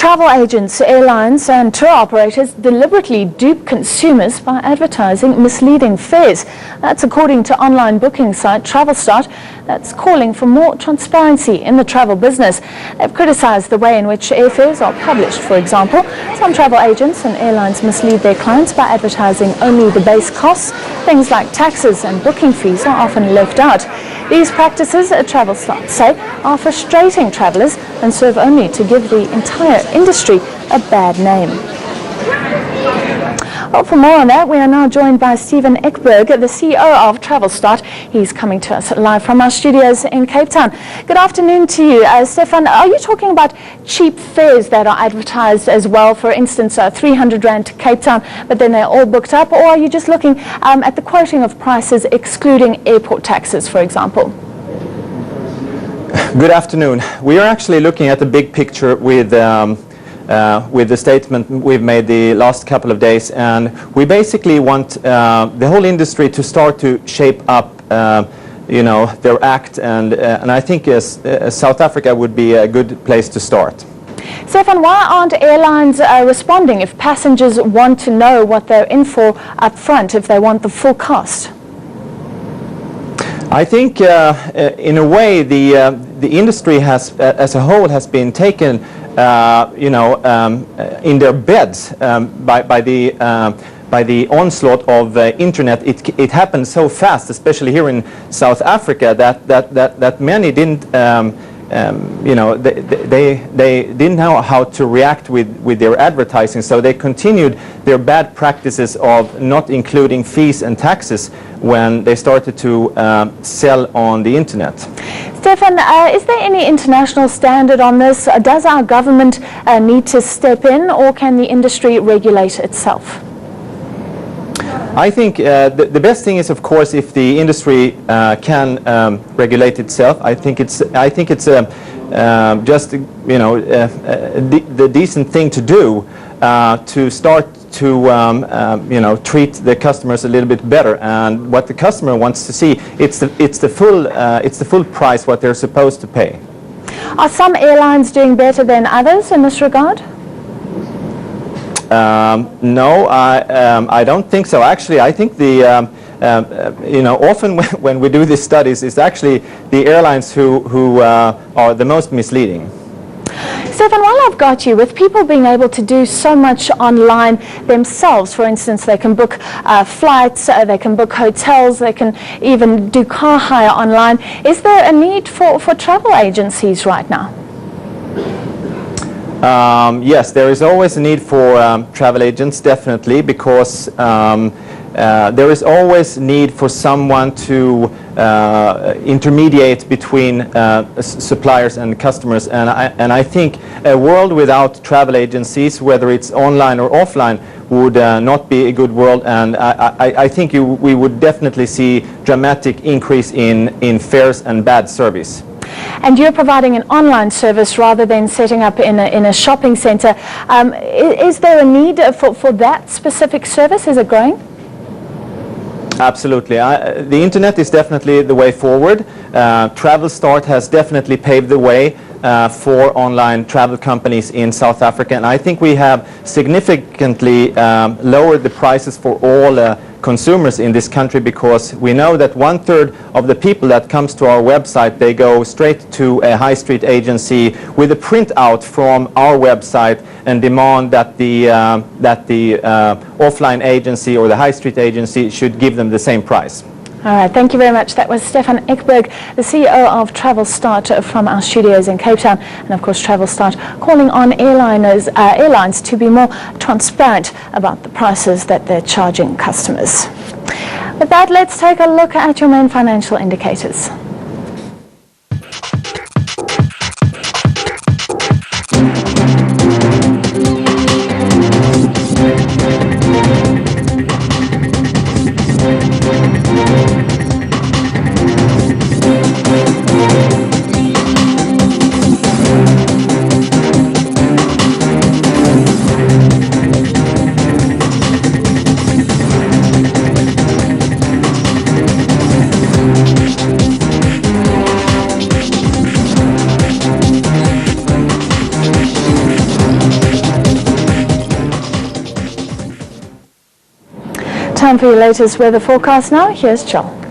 Travel agents, airlines and tour operators deliberately dupe consumers by advertising misleading fares. That's according to online booking site Travelstart, that's calling for more transparency in the travel business. They've criticised the way in which airfares are published. For example, some travel agents and airlines mislead their clients by advertising only the base costs. Things like taxes and booking fees are often left out. These practices, Travelstart say, are frustrating travellers and serve only to give the entire industry a bad name. Well, for more on that, we are now joined by Stephen Ekberg, the CEO of Travelstart. He's coming to us live from our studios in Cape Town. Good afternoon to you. Stefan, are you talking about cheap fares that are advertised as well? For instance, 300 Rand to Cape Town, but then they're all booked up? Or are you just looking at the quoting of prices excluding airport taxes, for example? Good afternoon. We are actually looking at the big picture with the statement we've made the last couple of days, and we basically want the whole industry to start to shape up their act, and I think South Africa would be a good place to start. Stefan, why aren't airlines responding if passengers want to know what they're in for up front, if they want the full cost? I think in a way the industry has as a whole has been taken in their beds by the onslaught of internet. It happened so fast, especially here in South Africa, that many didn't they didn't know how to react with their advertising, so they continued their bad practices of not including fees and taxes when they started to sell on the internet. Stefan, is there any international standard on this? Does our government need to step in, or can the industry regulate itself? I think the best thing is, of course, if the industry can regulate itself. I think it's just the decent thing to do to start to treat the customers a little bit better. And what the customer wants to see, it's the full price what they're supposed to pay. Are some airlines doing better than others in this regard? No, I don't think so. Actually, I think often when we do these studies, it's actually the airlines who are the most misleading. Stefan, while I've got you, with people being able to do so much online themselves, for instance, they can book flights, they can book hotels, they can even do car hire online, is there a need for travel agencies right now? Yes, there is always a need for travel agents, definitely, because there is always need for someone to intermediate between suppliers and customers, and I think a world without travel agencies, whether it's online or offline, would not be a good world, and I think we would definitely see dramatic increase in fares and bad service. And you're providing an online service rather than setting up in a shopping centre. Is there a need for that specific service? Is it growing? Absolutely. The internet is definitely the way forward. Travelstart has definitely paved the way for online travel companies in South Africa, and I think we have significantly lowered the prices for all consumers in this country, because we know that 1/3 of the people that comes to our website, they go straight to a high street agency with a printout from our website and demand that the offline agency or the high street agency should give them the same price. All right, thank you very much. That was Stefan Ekberg, the CEO of Travelstart, from our studios in Cape Town. And of course, Travelstart calling on airlines to be more transparent about the prices that they're charging customers. With that, let's take a look at your main financial indicators. Time for your latest weather forecast now. Here's Jill.